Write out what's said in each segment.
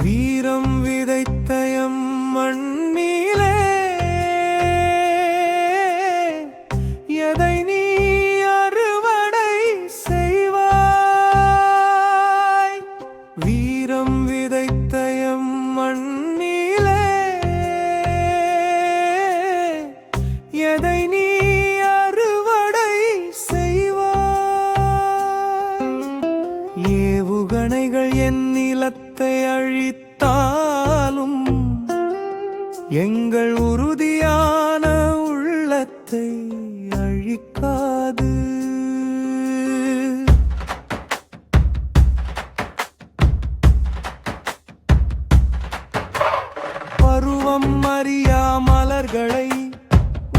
வீரம் விதைத்த எம் மண்ணிலே எதை நீ அறுவடை செய்வாய்? வீரம் விதைத்த எம் மண்ணிலே எதை நீ அறுவடை செய்வாய்? ஏவுகணைகள் என் நிலத்தை அழித்தாலும் எங்கள் உறுதியான உள்ளத்தை அழிக்காது. பருவம் அறியா மலர்களை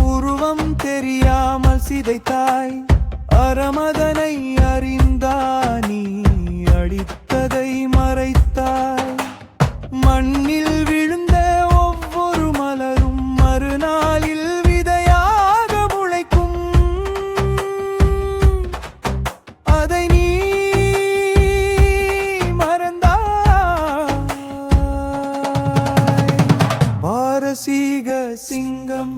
உருவம் தெரியாமல் சிதைத்தாய். அறமதனை அறிந்தானி அடித்ததை மறைத்தாய். மண்ணில் விழுந்த ஒவ்வொரு மலரும் மறுநாளில் விதையாக முளைக்கும். அதை நீ மறந்தாய். பாரசீக சிங்கம்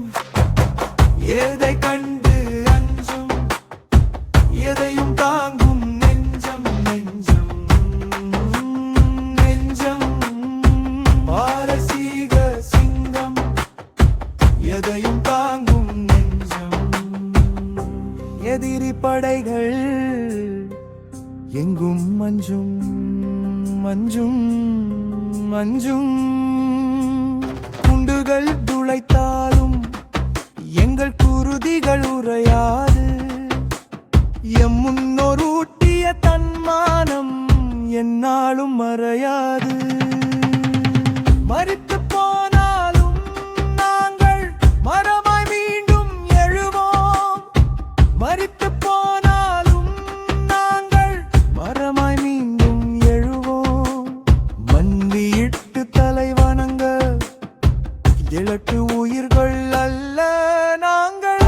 எதை கண்டு அஞ்சும்? எதையும் தாங்கும் நெஞ்சம் நெஞ்சம் நெஞ்சம். பாரசீக சிங்கம் எதையும் தாங்கும் நெஞ்சம். எதிரி படைகள் எங்கும் மஞ்சும் மஞ்சும் மஞ்சும். குண்டுகள் துளைத்தாலும் எங்கள் குருதிகள் உறையாது. எம் முன்னோர் ஊட்டிய தன்மானம் என்னாலும் மறையாது. மரித்து போனாலும் நாங்கள் மரமாய் மீண்டும் எழுவோம். மரித்து போனாலும் நாங்கள் மரமாய் மீண்டும் எழுவோம். மண்டியிட்டு தலை வணங்க எழட்டு உயிர்கள் அல்ல நாங்கள்.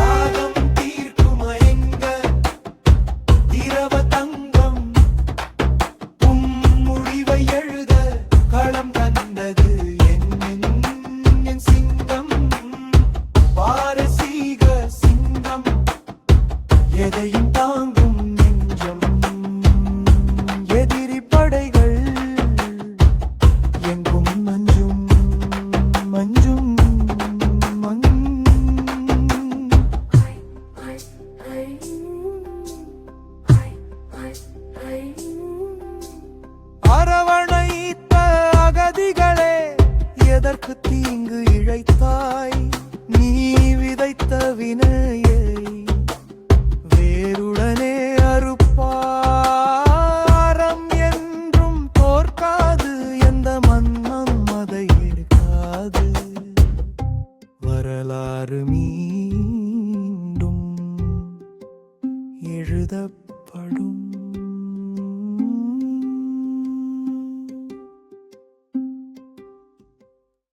எதையும் தாங்கும் நெஞ்சம். எதிரி படைகள் எங்கும் மஞ்சும் மஞ்சும் அரவணைத்த அகதிகளே எதற்கு தீங்கு இழைத்தாய்? நீ விதைத்த வினையை வேருடனே அறுப்பாரம் என்றும் தோற்காது. எந்த மன்னம் அதை எடுக்காது. வரலாறு மீண்டும் எழுதப்படும்.